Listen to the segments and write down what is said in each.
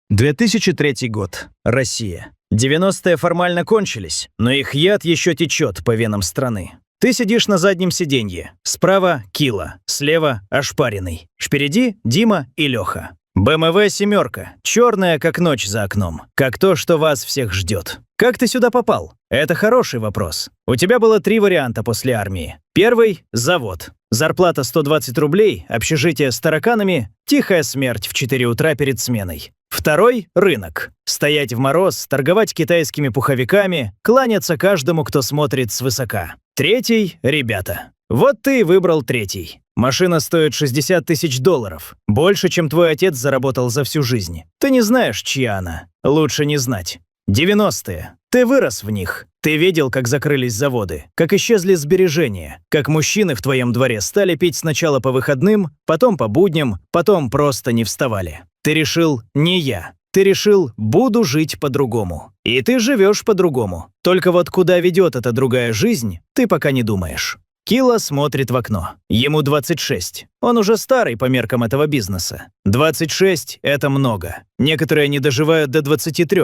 2003 год. Россия. 90-е формально кончились, но их яд еще течет по венам страны. Ты сидишь на заднем сиденье. Справа – Кила, слева – Ошпаренный. Впереди – Дима и Леха. БМВ «семерка», черная, как ночь за окном, как то, что вас всех ждет. Как ты сюда попал? Это хороший вопрос. У тебя было 3 варианта после армии. Первый – завод. Зарплата 120 рублей, общежитие с тараканами, тихая смерть в 4 утра перед сменой. Второй – рынок. Стоять в мороз, торговать китайскими пуховиками, кланяться каждому, кто смотрит свысока. Третий – ребята. Вот ты и выбрал третий. Машина стоит $60 тысяч. Больше, чем твой отец заработал за всю жизнь. Ты не знаешь, чья она. Лучше не знать. 90-е. Ты вырос в них. Ты видел, как закрылись заводы, как исчезли сбережения, как мужчины в твоем дворе стали пить сначала по выходным, потом по будням, потом просто не вставали. Ты решил «не я». Ты решил «буду жить по-другому». И ты живешь по-другому. Только вот куда ведет эта другая жизнь, ты пока не думаешь. Кила смотрит в окно. Ему 26. Он уже старый по меркам этого бизнеса. 26 – это много. Некоторые не доживают до 23.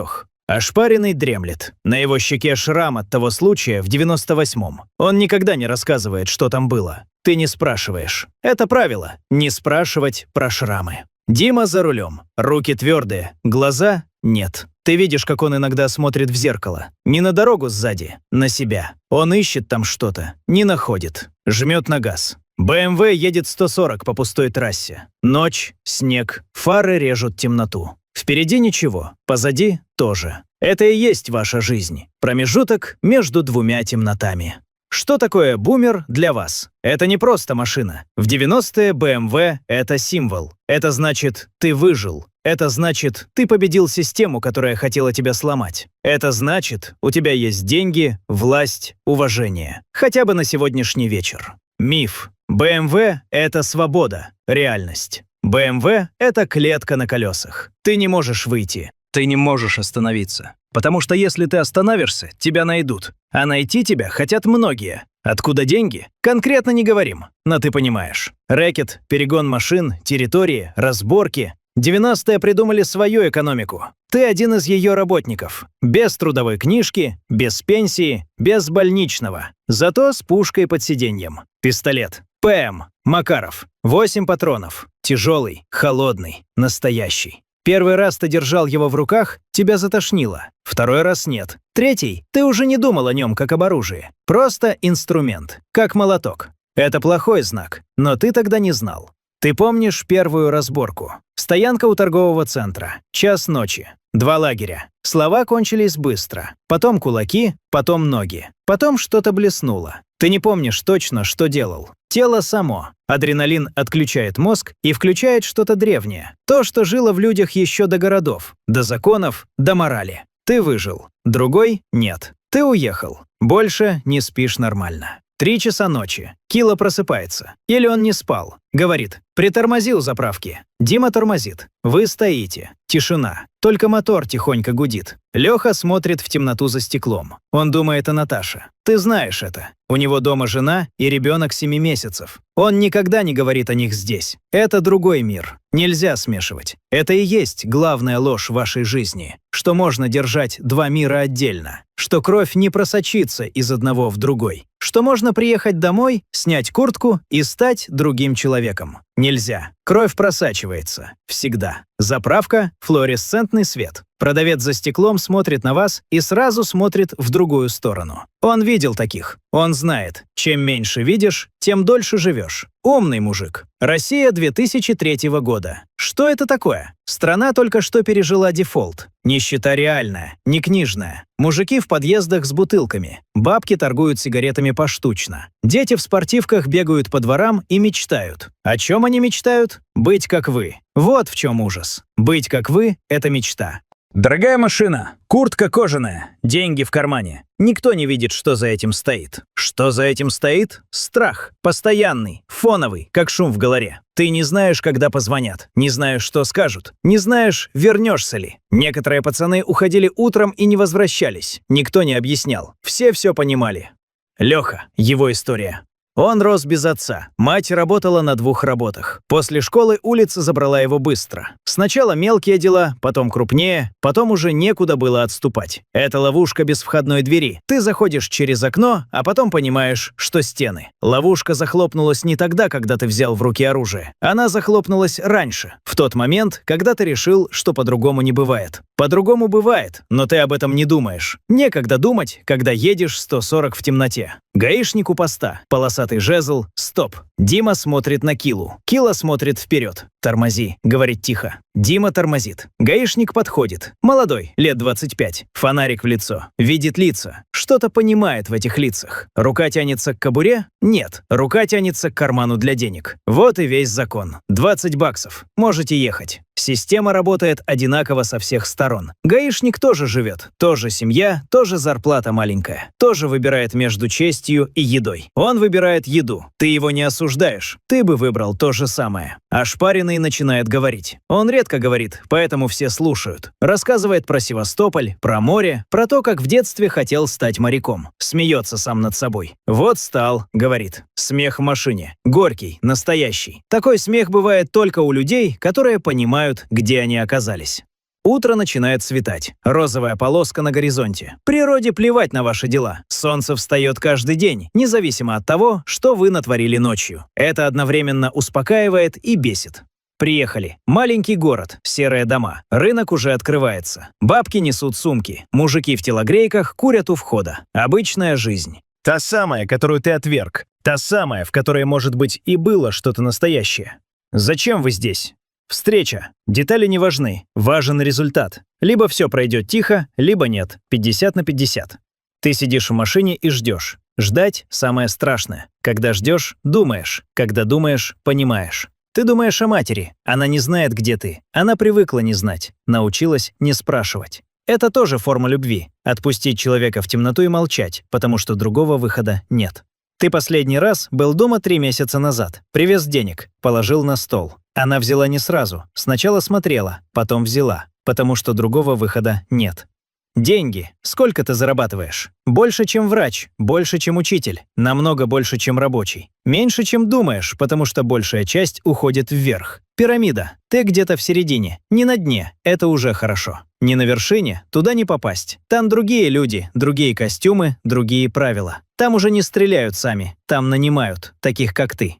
Ошпаренный дремлет. На его щеке шрам от того случая в 98-м. Он никогда не рассказывает, что там было. Ты не спрашиваешь. Это правило – не спрашивать про шрамы. Дима за рулем. Руки твердые, глаза – нет. Ты видишь, как он иногда смотрит в зеркало. Не на дорогу сзади, на себя. Он ищет там что-то, не находит. Жмет на газ. БМВ едет 140 по пустой трассе. Ночь, снег, фары режут темноту. Впереди ничего, позади тоже. Это и есть ваша жизнь. Промежуток между двумя темнотами. Что такое бумер для вас? Это не просто машина. В 90-е BMW – это символ. Это значит, ты выжил. Это значит, ты победил систему, которая хотела тебя сломать. Это значит, у тебя есть деньги, власть, уважение. Хотя бы на сегодняшний вечер. Миф. BMW – это свобода, реальность. BMW – это клетка на колесах. Ты не можешь выйти. Ты не можешь остановиться. Потому что если ты остановишься, тебя найдут. А найти тебя хотят многие. Откуда деньги? Конкретно не говорим, но ты понимаешь. Рэкет, перегон машин, территории, разборки. 90-е придумали свою экономику. Ты один из ее работников. Без трудовой книжки, без пенсии, без больничного. Зато с пушкой под сиденьем. Пистолет. ПМ. Макаров. 8 патронов. Тяжелый, холодный, настоящий. Первый раз ты держал его в руках, тебя затошнило. Второй раз нет. Третий, ты уже не думал о нем как об оружии. Просто инструмент, как молоток. Это плохой знак, но ты тогда не знал. Ты помнишь первую разборку? Стоянка у торгового центра. Час ночи. 2 лагеря. Слова кончились быстро. Потом кулаки, потом ноги. Потом что-то блеснуло. Ты не помнишь точно, что делал. Тело само. Адреналин отключает мозг и включает что-то древнее. То, что жило в людях еще до городов, до законов, до морали. Ты выжил. Другой – нет. Ты уехал. Больше не спишь нормально. 3 часа ночи. Кила просыпается. Или он не спал. Говорит, притормозил заправки. Дима тормозит. Вы стоите. Тишина. Только мотор тихонько гудит. Леха смотрит в темноту за стеклом. Он думает о Наташе. Ты знаешь это. У него дома жена и ребенок 7 месяцев. Он никогда не говорит о них здесь. Это другой мир. Нельзя смешивать. Это и есть главная ложь вашей жизни. Что можно держать 2 мира отдельно. Что кровь не просочится из одного в другой. Что можно приехать домой, снять куртку и стать другим человеком. Нельзя. Кровь просачивается. Всегда. Заправка – флуоресцентный свет. Продавец за стеклом смотрит на вас и сразу смотрит в другую сторону. Он видел таких. Он знает, чем меньше видишь, тем дольше живешь. Умный мужик. Россия 2003 года. Что это такое? Страна только что пережила дефолт. Нищета реальная, не книжная. Мужики в подъездах с бутылками. Бабки торгуют сигаретами поштучно. Дети в спортивках бегают по дворам и мечтают. О чем они мечтают? Быть как вы. Вот в чем ужас. Быть как вы – это мечта. Дорогая машина, куртка кожаная, деньги в кармане. Никто не видит, что за этим стоит. Что за этим стоит? Страх. Постоянный, фоновый, как шум в голове. Ты не знаешь, когда позвонят, не знаешь, что скажут, не знаешь, вернешься ли. Некоторые пацаны уходили утром и не возвращались. Никто не объяснял. Все понимали. Леха, его история. Он рос без отца. Мать работала на 2 работах. После школы улица забрала его быстро. Сначала мелкие дела, потом крупнее, потом уже некуда было отступать. Это ловушка без входной двери. Ты заходишь через окно, а потом понимаешь, что стены. Ловушка захлопнулась не тогда, когда ты взял в руки оружие. Она захлопнулась раньше, в тот момент, когда ты решил, что по-другому не бывает. По-другому бывает, но ты об этом не думаешь. Некогда думать, когда едешь 140 в темноте. Гаишник у поста, полосатый жезл, стоп. Дима смотрит на Килу. Кила смотрит вперед. «Тормози», — говорит тихо. Дима тормозит. Гаишник подходит. Молодой, лет 25. Фонарик в лицо. Видит лица. Что-то понимает в этих лицах. Рука тянется к кобуре? Нет. Рука тянется к карману для денег. Вот и весь закон. 20 баксов. Можете ехать. Система работает одинаково со всех сторон. Гаишник тоже живет. Тоже семья, тоже зарплата маленькая. Тоже выбирает между честью и едой. Он выбирает еду. Ты его не осуждаешь. Ты бы выбрал то же самое. Ошпаренный начинает говорить. Он редко говорит, поэтому все слушают. Рассказывает про Севастополь, про море, про то, как в детстве хотел стать моряком. Смеется сам над собой. «Вот стал», — говорит. Смех в машине. Горький, настоящий. Такой смех бывает только у людей, которые понимают, где они оказались. Утро начинает светать. Розовая полоска на горизонте. Природе плевать на ваши дела. Солнце встает каждый день, независимо от того, что вы натворили ночью. Это одновременно успокаивает и бесит. Приехали. Маленький город, серые дома. Рынок уже открывается. Бабки несут сумки. Мужики в телогрейках курят у входа. Обычная жизнь. Та самая, которую ты отверг. Та самая, в которой, может быть, и было что-то настоящее. Зачем вы здесь? Встреча. Детали не важны. Важен результат. Либо все пройдет тихо, либо нет. 50/50. Ты сидишь в машине и ждешь. Ждать – самое страшное. Когда ждешь – думаешь. Когда думаешь – понимаешь. Ты думаешь о матери. Она не знает, где ты. Она привыкла не знать. Научилась не спрашивать. Это тоже форма любви. Отпустить человека в темноту и молчать, потому что другого выхода нет. Ты последний раз был дома 3 месяца назад. Привез денег, положил на стол. Она взяла не сразу. Сначала смотрела, потом взяла, потому что другого выхода нет. Деньги. Сколько ты зарабатываешь? Больше, чем врач, больше, чем учитель, намного больше, чем рабочий. Меньше, чем думаешь, потому что большая часть уходит вверх. Пирамида. Ты где-то в середине, не на дне, это уже хорошо. Не на вершине, туда не попасть. Там другие люди, другие костюмы, другие правила. Там уже не стреляют сами, там нанимают, таких как ты.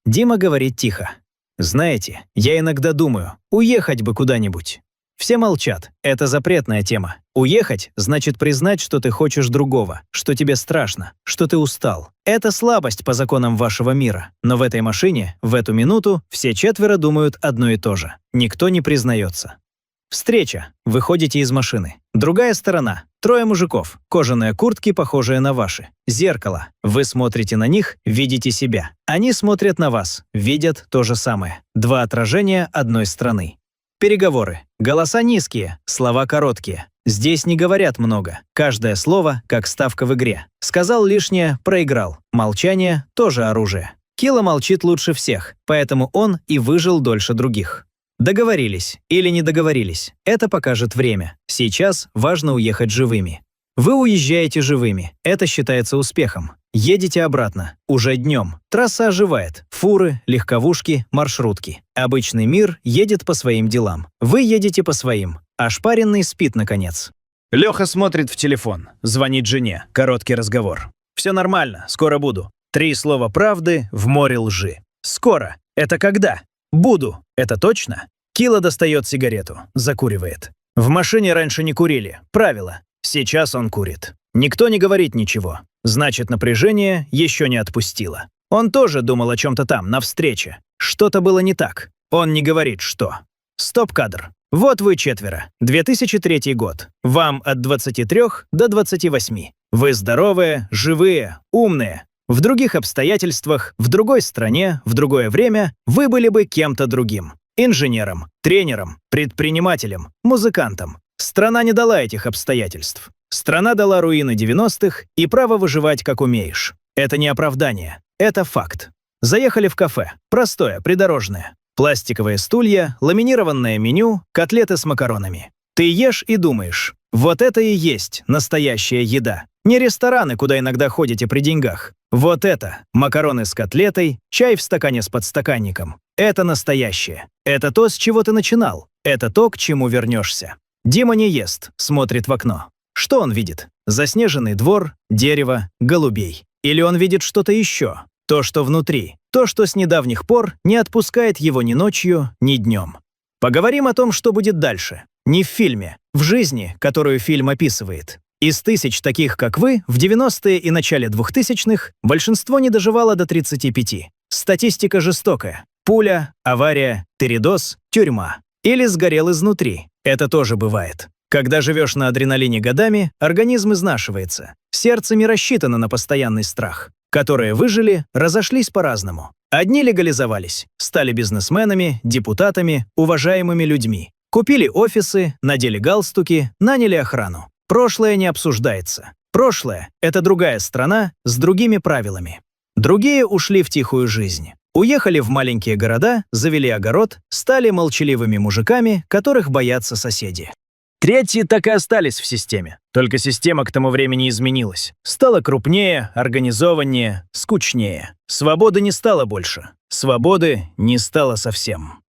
Дима говорит тихо. Знаете, я иногда думаю, уехать бы куда-нибудь. Все молчат. Это запретная тема. Уехать значит признать, что ты хочешь другого, что тебе страшно, что ты устал. Это слабость по законам вашего мира. Но в этой машине, в эту минуту, все 4 думают одно и то же. Никто не признается. Встреча. Выходите из машины. Другая сторона. 3 мужиков. Кожаные куртки, похожие на ваши. Зеркало. Вы смотрите на них, видите себя. Они смотрят на вас, видят то же самое. 2 отражения одной страны. Переговоры. Голоса низкие, слова короткие. Здесь не говорят много. Каждое слово как ставка в игре. Сказал лишнее – проиграл. Молчание – тоже оружие. Кила молчит лучше всех, поэтому он и выжил дольше других. Договорились или не договорились. Это покажет время. Сейчас важно уехать живыми. Вы уезжаете живыми. Это считается успехом. Едете обратно. Уже днем. Трасса оживает. Фуры, легковушки, маршрутки. Обычный мир едет по своим делам. Вы едете по своим. Ошпаренный спит, наконец. Леха смотрит в телефон. Звонит жене. Короткий разговор. «Все нормально. Скоро буду». 3 слова правды в море лжи. «Скоро. Это когда?» «Буду. Это точно?» Кила достает сигарету. Закуривает. В машине раньше не курили. Правило. Сейчас он курит. Никто не говорит ничего. Значит, напряжение еще не отпустило. Он тоже думал о чем-то там, на встрече. Что-то было не так. Он не говорит, что. Стоп-кадр. Вот вы 4. 2003 год. Вам от 23 до 28. Вы здоровые, живые, умные. В других обстоятельствах, в другой стране, в другое время вы были бы кем-то другим. Инженером, тренером, предпринимателем, музыкантом. Страна не дала этих обстоятельств. Страна дала руины 90-х и право выживать, как умеешь. Это не оправдание, это факт. Заехали в кафе. Простое, придорожное. Пластиковые стулья, ламинированное меню, котлеты с макаронами. Ты ешь и думаешь. Вот это и есть настоящая еда. Не рестораны, куда иногда ходите при деньгах. Вот это – макароны с котлетой, чай в стакане с подстаканником. Это настоящее. Это то, с чего ты начинал. Это то, к чему вернешься. Дима не ест, смотрит в окно. Что он видит? Заснеженный двор, дерево, голубей. Или он видит что-то еще? То, что внутри. То, что с недавних пор не отпускает его ни ночью, ни днем. Поговорим о том, что будет дальше. Не в фильме, в жизни, которую фильм описывает. Из тысяч таких, как вы, в 90-е и начале 2000-х большинство не доживало до 35. Статистика жестокая. Пуля, авария, передоз, тюрьма. Или сгорел изнутри. Это тоже бывает. Когда живешь на адреналине годами, организм изнашивается. Сердце не рассчитано на постоянный страх. Которые выжили, разошлись по-разному. Одни легализовались, стали бизнесменами, депутатами, уважаемыми людьми. Купили офисы, надели галстуки, наняли охрану. Прошлое не обсуждается. Прошлое – это другая страна с другими правилами. Другие ушли в тихую жизнь. Уехали в маленькие города, завели огород, стали молчаливыми мужиками, которых боятся соседи. Третьи так и остались в системе. Только система к тому времени изменилась. Стала крупнее, организованнее, скучнее. Свободы не стало больше. Свободы не стало совсем.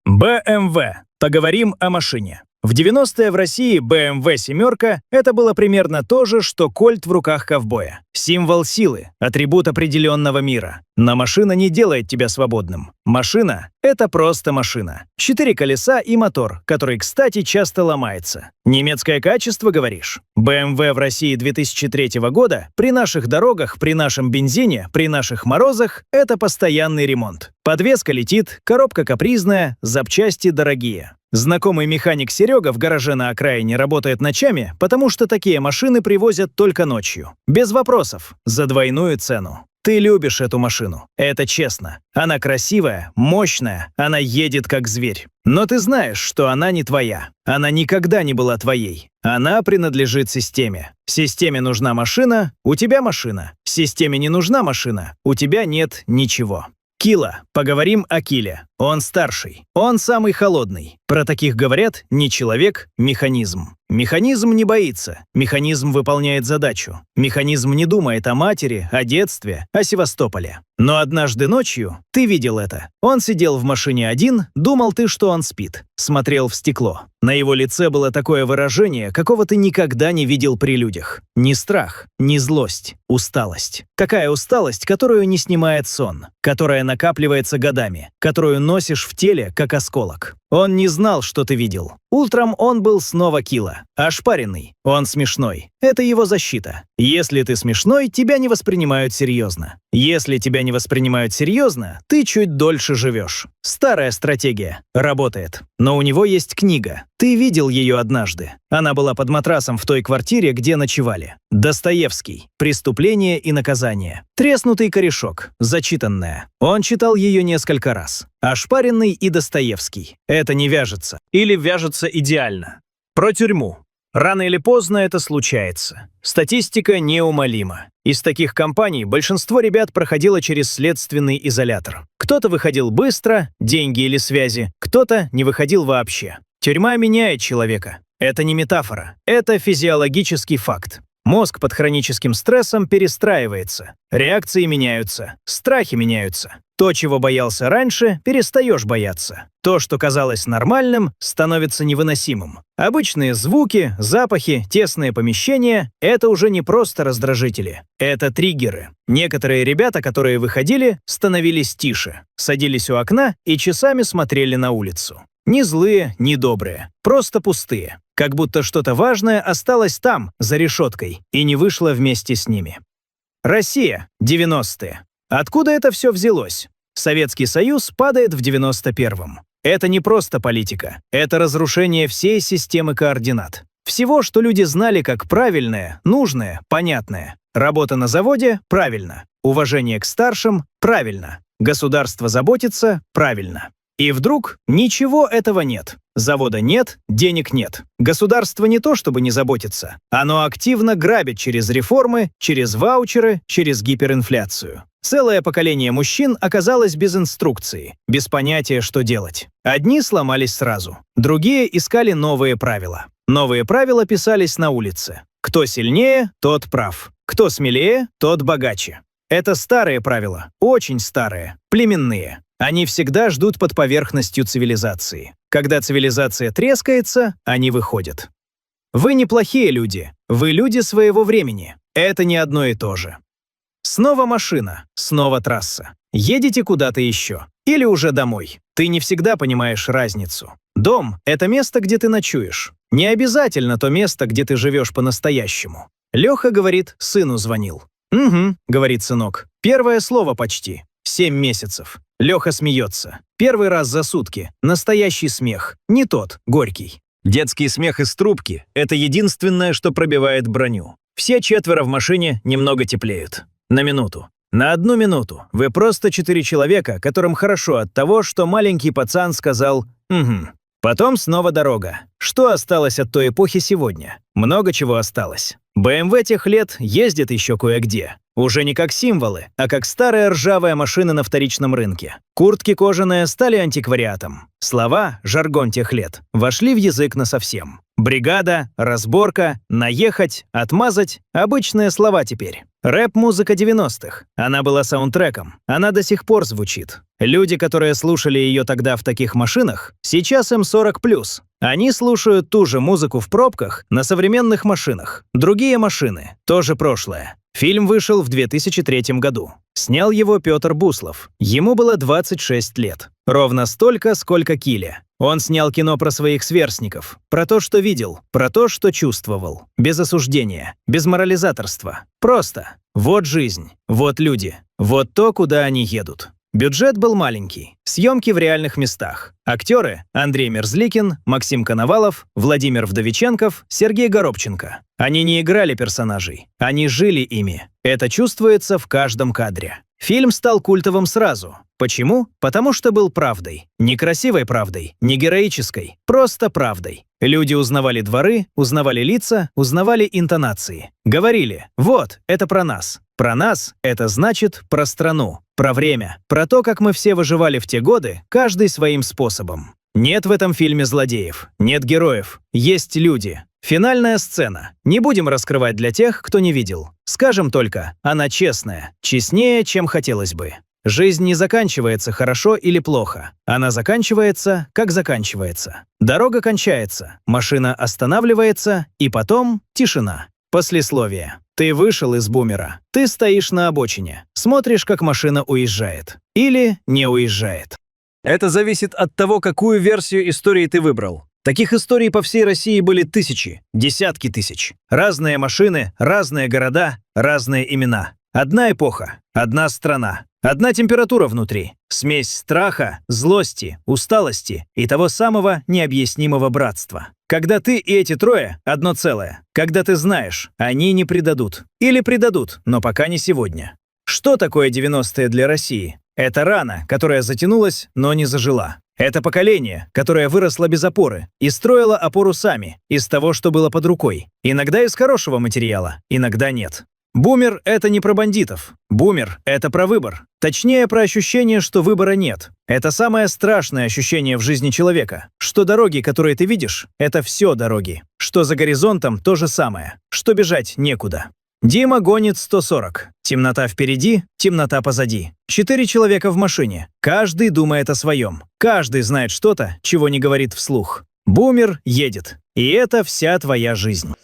BMW. Поговорим о машине. В 90-е в России BMW «семерка» — это было примерно то же, что кольт в руках ковбоя. Символ силы, атрибут определенного мира. Но машина не делает тебя свободным. Машина — это просто машина. 4 колеса и мотор, который, кстати, часто ломается. Немецкое качество, говоришь? BMW в России 2003 года при наших дорогах, при нашем бензине, при наших морозах — это постоянный ремонт. Подвеска летит, коробка капризная, запчасти дорогие. Знакомый механик Серега в гараже на окраине работает ночами, потому что такие машины привозят только ночью. Без вопросов, за двойную цену. Ты любишь эту машину. Это честно. Она красивая, мощная, она едет как зверь. Но ты знаешь, что она не твоя. Она никогда не была твоей. Она принадлежит системе. Системе нужна машина, у тебя машина. Системе не нужна машина, у тебя нет ничего. Кила. Поговорим о Киле. Он старший. Он самый холодный. Про таких говорят не человек, механизм. Механизм не боится. Механизм выполняет задачу. Механизм не думает о матери, о детстве, о Севастополе. Но однажды ночью ты видел это. Он сидел в машине один, думал ты, что он спит. Смотрел в стекло. На его лице было такое выражение, какого ты никогда не видел при людях. Ни страх, ни злость, усталость. Какая усталость, которую не снимает сон, которая накапливается годами, которую носишь в теле, как осколок. Он не знал, что ты видел. Утром он был снова Кила. Ошпаренный. Он смешной. Это его защита. Если ты смешной, тебя не воспринимают серьезно. Если тебя не воспринимают серьезно, ты чуть дольше живешь. Старая стратегия. Работает. Но у него есть книга. Ты видел ее однажды. Она была под матрасом в той квартире, где ночевали. Достоевский. «Преступление и наказание». Треснутый корешок. Зачитанная. Он читал ее несколько раз. Ошпаренный и Достоевский. Это не вяжется. Или вяжется идеально. Про тюрьму. Рано или поздно это случается. Статистика неумолима. Из таких компаний большинство ребят проходило через следственный изолятор. Кто-то выходил быстро, деньги или связи, кто-то не выходил вообще. Тюрьма меняет человека. Это не метафора. Это физиологический факт. Мозг под хроническим стрессом перестраивается. Реакции меняются. Страхи меняются. То, чего боялся раньше, перестаешь бояться. То, что казалось нормальным, становится невыносимым. Обычные звуки, запахи, тесные помещения – это уже не просто раздражители. Это триггеры. Некоторые ребята, которые выходили, становились тише, садились у окна и часами смотрели на улицу. Ни злые, ни добрые. Просто пустые. Как будто что-то важное осталось там, за решеткой, и не вышло вместе с ними. Россия. 90-е. Откуда это все взялось? Советский Союз падает в 91-м. Это не просто политика. Это разрушение всей системы координат. Всего, что люди знали как правильное, нужное, понятное. Работа на заводе – правильно. Уважение к старшим – правильно. Государство заботится – правильно. И вдруг ничего этого нет. Завода нет, денег нет. Государство не то чтобы не заботится. Оно активно грабит через реформы, через ваучеры, через гиперинфляцию. Целое поколение мужчин оказалось без инструкции, без понятия, что делать. Одни сломались сразу, другие искали новые правила. Новые правила писались на улице. Кто сильнее, тот прав. Кто смелее, тот богаче. Это старые правила, очень старые, племенные. Они всегда ждут под поверхностью цивилизации. Когда цивилизация трескается, они выходят. Вы неплохие люди, вы люди своего времени. Это не одно и то же. Снова машина, снова трасса. Едете куда-то еще. Или уже домой. Ты не всегда понимаешь разницу. Дом — это место, где ты ночуешь. Не обязательно то место, где ты живешь по-настоящему. Леха говорит, сыну звонил. «Угу», — говорит сынок. Первое слово почти. 7 месяцев. Леха смеется. Первый раз за сутки. Настоящий смех. Не тот, горький. Детский смех из трубки — это единственное, что пробивает броню. Все 4 в машине немного теплеют. На минуту. На 1 минуту. Вы просто 4 человека, которым хорошо от того, что маленький пацан сказал «Угу». Потом снова дорога. Что осталось от той эпохи сегодня? Много чего осталось. БМВ тех лет ездит еще кое-где. Уже не как символы, а как старая ржавая машина на вторичном рынке. Куртки кожаные стали антиквариатом. Слова, жаргон тех лет, вошли в язык насовсем. Бригада, разборка, наехать, отмазать – обычные слова теперь. Рэп-музыка 90-х. Она была саундтреком. Она до сих пор звучит. Люди, которые слушали ее тогда в таких машинах, сейчас им 40+. Они слушают ту же музыку в пробках на современных машинах. Другие машины, тоже прошлое. Фильм вышел в 2003 году. Снял его Петр Буслов. Ему было 26 лет. Ровно столько, сколько Киле. Он снял кино про своих сверстников, про то, что видел, про то, что чувствовал. Без осуждения, без морализаторства. Просто. Вот жизнь, вот люди, вот то, куда они едут. Бюджет был маленький. Съемки в реальных местах. Актеры – Андрей Мерзликин, Максим Коновалов, Владимир Вдовиченков, Сергей Горобченко. Они не играли персонажей, они жили ими. Это чувствуется в каждом кадре. Фильм стал культовым сразу. Почему? Потому что был правдой. Не красивой правдой, не героической, просто правдой. Люди узнавали дворы, узнавали лица, узнавали интонации. Говорили: вот, это про нас. Про нас – это значит про страну, про время, про то, как мы все выживали в те годы, каждый своим способом. Нет в этом фильме злодеев, нет героев, есть люди. Финальная сцена. Не будем раскрывать для тех, кто не видел. Скажем только, она честная, честнее, чем хотелось бы. Жизнь не заканчивается хорошо или плохо. Она заканчивается, как заканчивается. Дорога кончается, машина останавливается, и потом тишина. Послесловие. Ты вышел из бумера. Ты стоишь на обочине. Смотришь, как машина уезжает. Или не уезжает. Это зависит от того, какую версию истории ты выбрал. Таких историй по всей России были тысячи, десятки тысяч. Разные машины, разные города, разные имена. Одна эпоха, одна страна, одна температура внутри. Смесь страха, злости, усталости и того самого необъяснимого братства. Когда ты и эти трое – одно целое. Когда ты знаешь, они не предадут. Или предадут, но пока не сегодня. Что такое 90-е для России? Это рана, которая затянулась, но не зажила. Это поколение, которое выросло без опоры и строило опору сами, из того, что было под рукой. Иногда из хорошего материала, иногда нет. Бумер – это не про бандитов. Бумер – это про выбор. Точнее, про ощущение, что выбора нет. Это самое страшное ощущение в жизни человека. Что дороги, которые ты видишь – это все дороги. Что за горизонтом – то же самое. Что бежать некуда. Дима гонит 140. Темнота впереди, темнота позади. 4 человека в машине. Каждый думает о своем. Каждый знает что-то, чего не говорит вслух. Бумер едет. И это вся твоя жизнь.